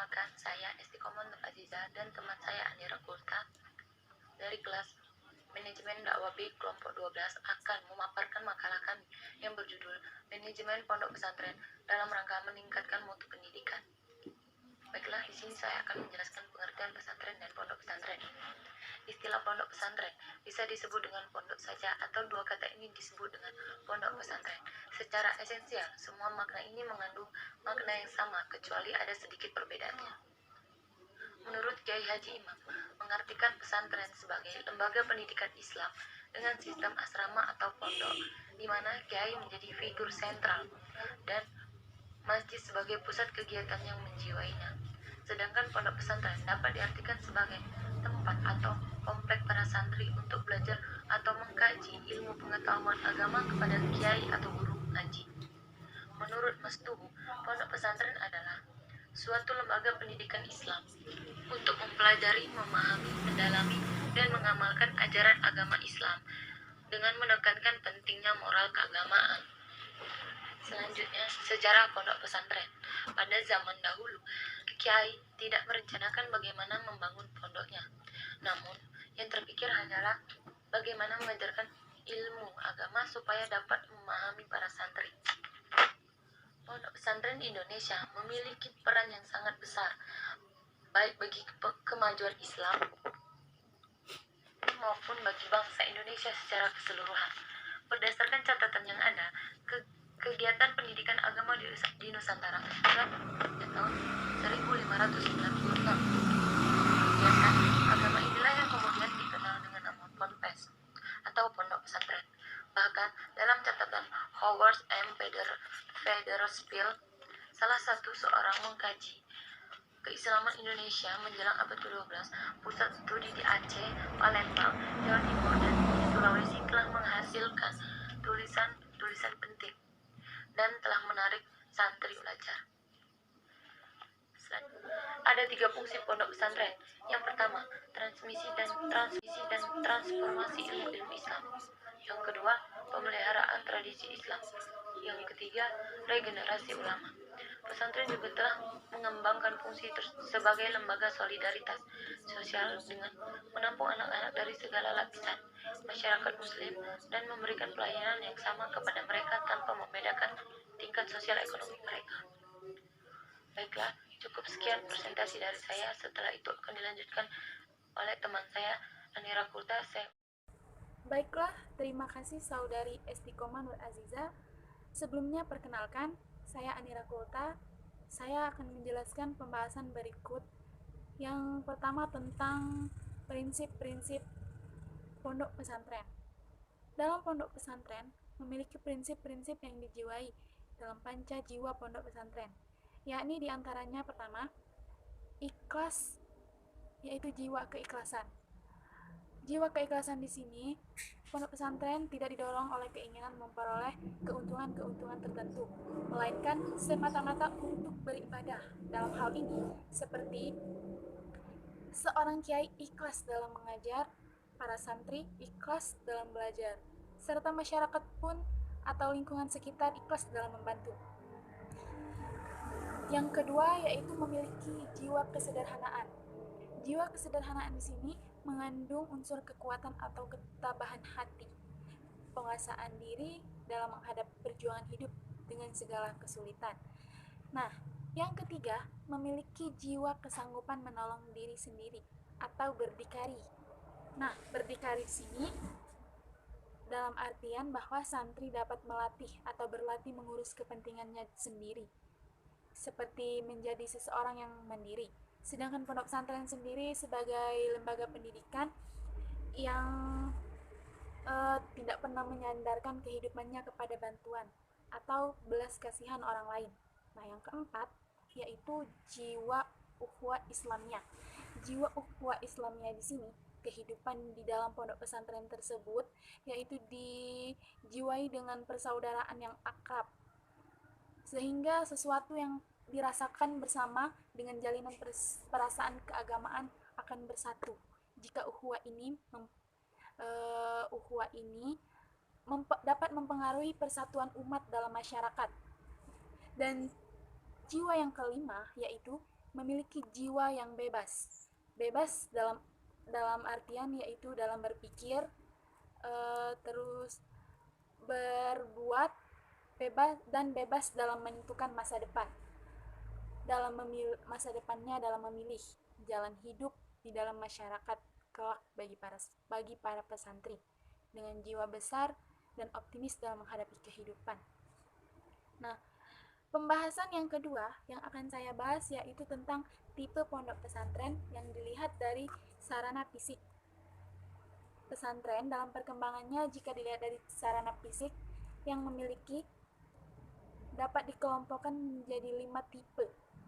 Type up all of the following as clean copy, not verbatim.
Perkenalkan, saya Istiqomah Nur Aziza dan teman saya Anira Kulta dari kelas Manajemen Dakwah B kelompok 12 akan memaparkan makalah kami yang berjudul Manajemen Pondok Pesantren dalam rangka meningkatkan mutu pendidikan. Baiklah, di sini saya akan menjelaskan pengertian pesantren dan pondok pesantren. Istilah pondok pesantren bisa disebut dengan pondok saja atau dua kata ini disebut dengan pondok pesantren. Secara esensial, semua makna ini mengandung makna yang sama kecuali ada sedikit perbedaannya. Menurut Kiai Haji Imam, mengartikan pesantren sebagai lembaga pendidikan Islam dengan sistem asrama atau pondok, di mana Kiai menjadi figur sentral dan masjid sebagai pusat kegiatan yang menjiwainya. Sedangkan pondok pesantren dapat diartikan sebagai tempat atau komplek para santri untuk belajar atau mengkaji ilmu pengetahuan agama kepada kiai atau guru ngaji. Menurut Mas Tugu, pondok pesantren adalah suatu lembaga pendidikan Islam untuk mempelajari, memahami, mendalami, dan mengamalkan ajaran agama Islam dengan menekankan pentingnya moral keagamaan. Selanjutnya, sejarah pondok pesantren. Pada zaman dahulu, kiai tidak merencanakan bagaimana membangun pondoknya. Namun, yang terpikir hanyalah bagaimana mengajarkan ilmu agama supaya dapat memahami para santri. Pondok pesantren Indonesia memiliki peran yang sangat besar, baik bagi kemajuan Islam maupun bagi bangsa Indonesia secara keseluruhan. Berdasarkan catatan yang ada, kegiatan pendidikan agama di Nusantara sejak tahun 1596. Kegiatan agama inilah yang kemudian dikenal dengan nama Ponpes atau pondok pesantren. Bahkan dalam catatan Howard M. Federspiel, salah satu seorang mengkaji keislaman Indonesia menjelang abad ke-12, pusat studi di Aceh, Palembang, Jawa Timur, dan Sulawesi telah menghasilkan tulisan penting dan telah menarik santri belajar. Ada 3 fungsi pondok pesantren. Yang pertama, transmisi dan transformasi ilmu Islam. Yang kedua, pemeliharaan tradisi Islam. Yang ketiga, regenerasi ulama. Pesantren juga telah mengembangkan fungsi sebagai lembaga solidaritas sosial dengan menampung anak-anak dari segala lapisan masyarakat muslim dan memberikan pelayanan yang sama kepada mereka tanpa membedakan tingkat sosial ekonomi mereka. Baiklah, cukup sekian presentasi dari saya. Setelah itu akan dilanjutkan oleh teman saya, Anira Kulta. Baiklah, terima kasih saudari Istiqomah Nur Aziza. Sebelumnya perkenalkan, saya Anira Kulta. Saya akan menjelaskan pembahasan berikut. Yang pertama tentang prinsip-prinsip pondok pesantren. Dalam pondok pesantren memiliki prinsip-prinsip yang dijiwai dalam panca jiwa pondok pesantren, yakni diantaranya pertama, ikhlas, yaitu jiwa keikhlasan. Jiwa keikhlasan di sini, pondok pesantren tidak didorong oleh keinginan memperoleh keuntungan-keuntungan tertentu, melainkan semata-mata untuk beribadah. Dalam hal ini, seperti seorang kiai ikhlas dalam mengajar, para santri ikhlas dalam belajar, serta masyarakat pun atau lingkungan sekitar ikhlas dalam membantu. Yang kedua yaitu memiliki jiwa kesederhanaan. Jiwa kesederhanaan di sini mengandung unsur kekuatan atau ketabahan hati, penguasaan diri dalam menghadapi perjuangan hidup dengan segala kesulitan. Nah, yang ketiga, memiliki jiwa kesanggupan menolong diri sendiri atau berdikari. Nah, berdikari di sini dalam artian bahwa santri dapat melatih atau berlatih mengurus kepentingannya sendiri, seperti menjadi seseorang yang mandiri. Sedangkan pondok pesantren sendiri sebagai lembaga pendidikan yang tidak pernah menyandarkan kehidupannya kepada bantuan atau belas kasihan orang lain. Nah, yang keempat yaitu jiwa ukhuwah Islamiyah. Jiwa ukhuwah Islamiyah di sini, kehidupan di dalam pondok pesantren tersebut yaitu dijiwai dengan persaudaraan yang akrab, sehingga sesuatu yang dirasakan bersama dengan jalinan perasaan keagamaan akan bersatu. Jika ukhuwah ini dapat mempengaruhi persatuan umat dalam masyarakat. Dan jiwa yang kelima yaitu memiliki jiwa yang bebas. Bebas dalam artian yaitu dalam berpikir, terus berbuat, bebas dalam menentukan masa depan. Dalam masa depannya dalam memilih jalan hidup di dalam masyarakat kelak bagi para pesantri dengan jiwa besar dan optimis dalam menghadapi kehidupan. Nah, pembahasan yang kedua yang akan saya bahas yaitu tentang tipe pondok pesantren yang dilihat dari sarana fisik. Pesantren dalam perkembangannya jika dilihat dari sarana fisik yang memiliki dapat dikelompokkan menjadi 5 tipe.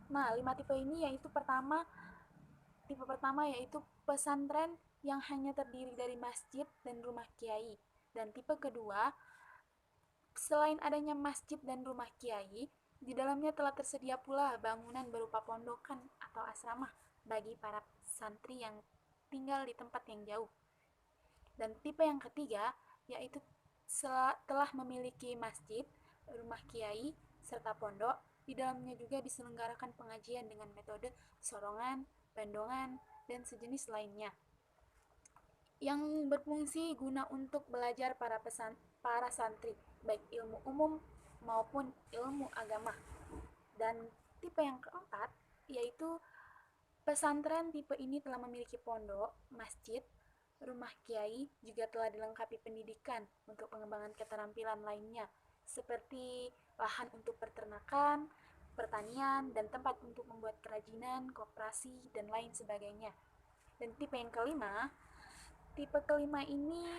Nah, 5 tipe ini yaitu tipe pertama yaitu pesantren yang hanya terdiri dari masjid dan rumah kiai. Dan tipe kedua, selain adanya masjid dan rumah kiai, di dalamnya telah tersedia pula bangunan berupa pondokan atau asrama bagi para santri yang tinggal di tempat yang jauh. Dan tipe yang ketiga yaitu telah memiliki masjid, rumah kiai, serta pondok. Di dalamnya juga diselenggarakan pengajian dengan metode sorongan, bandongan, dan sejenis lainnya yang berfungsi guna untuk belajar para santri, baik ilmu umum maupun ilmu agama. Dan tipe yang keempat yaitu pesantren tipe ini telah memiliki pondok, masjid, rumah kiai, juga telah dilengkapi pendidikan untuk pengembangan keterampilan lainnya seperti lahan untuk peternakan, pertanian, dan tempat untuk membuat kerajinan, koperasi, dan lain sebagainya. Dan tipe kelima ini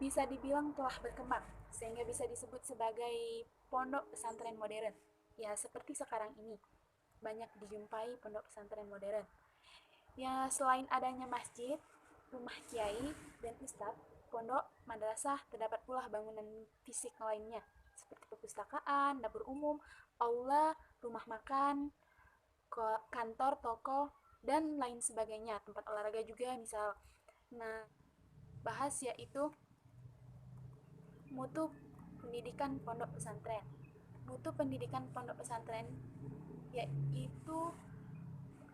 bisa dibilang telah berkembang sehingga bisa disebut sebagai pondok pesantren modern. Ya, seperti sekarang ini banyak dijumpai pondok pesantren modern. Ya, selain adanya masjid, rumah kiai, dan ustadz, pondok, madrasah, terdapat pula bangunan fisik lainnya seperti perpustakaan, dapur umum, aula, rumah makan, kantor, toko, dan lain sebagainya. Tempat olahraga juga misal. Nah, bahas yaitu mutu pendidikan pondok pesantren. Mutu pendidikan pondok pesantren yaitu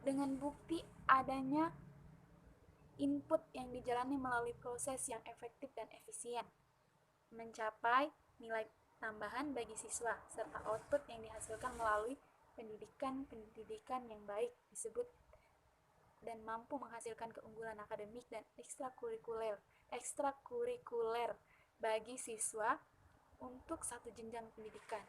dengan bukti adanya input yang dijalani melalui proses yang efektif dan efisien, mencapai nilai tambahan bagi siswa, serta output yang dihasilkan melalui pendidikan yang baik disebut dan mampu menghasilkan keunggulan akademik dan ekstrakurikuler bagi siswa untuk satu jenjang pendidikan.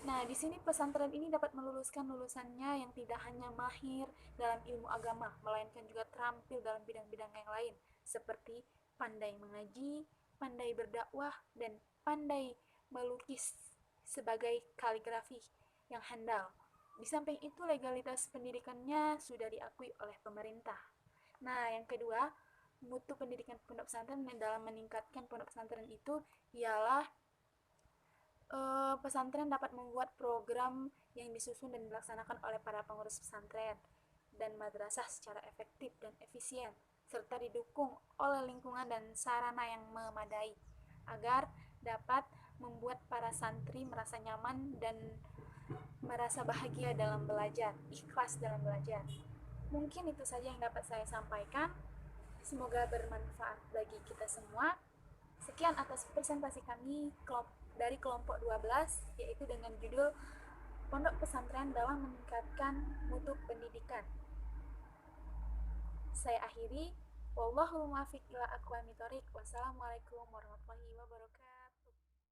Nah, di sini pesantren ini dapat meluluskan lulusannya yang tidak hanya mahir dalam ilmu agama, melainkan juga terampil dalam bidang-bidang yang lain, seperti pandai mengaji, pandai berdakwah, dan pandai melukis sebagai kaligrafi yang handal. Di samping itu, legalitas pendidikannya sudah diakui oleh pemerintah. Nah, yang kedua, mutu pendidikan pondok pesantren dalam meningkatkan pondok pesantren itu ialah pesantren dapat membuat program yang disusun dan dilaksanakan oleh para pengurus pesantren dan madrasah secara efektif dan efisien, serta didukung oleh lingkungan dan sarana yang memadai, agar dapat membuat para santri merasa nyaman dan merasa bahagia dalam belajar, ikhlas dalam belajar. Mungkin itu saja yang dapat saya sampaikan. Semoga bermanfaat bagi kita semua. Sekian atas presentasi kami dari kelompok 12, yaitu dengan judul Pondok Pesantren dalam Meningkatkan Mutu Pendidikan. Saya akhiri. Wallahul muwaffiq ila aqwamit thoriq. Wassalamualaikum warahmatullahi wabarakatuh.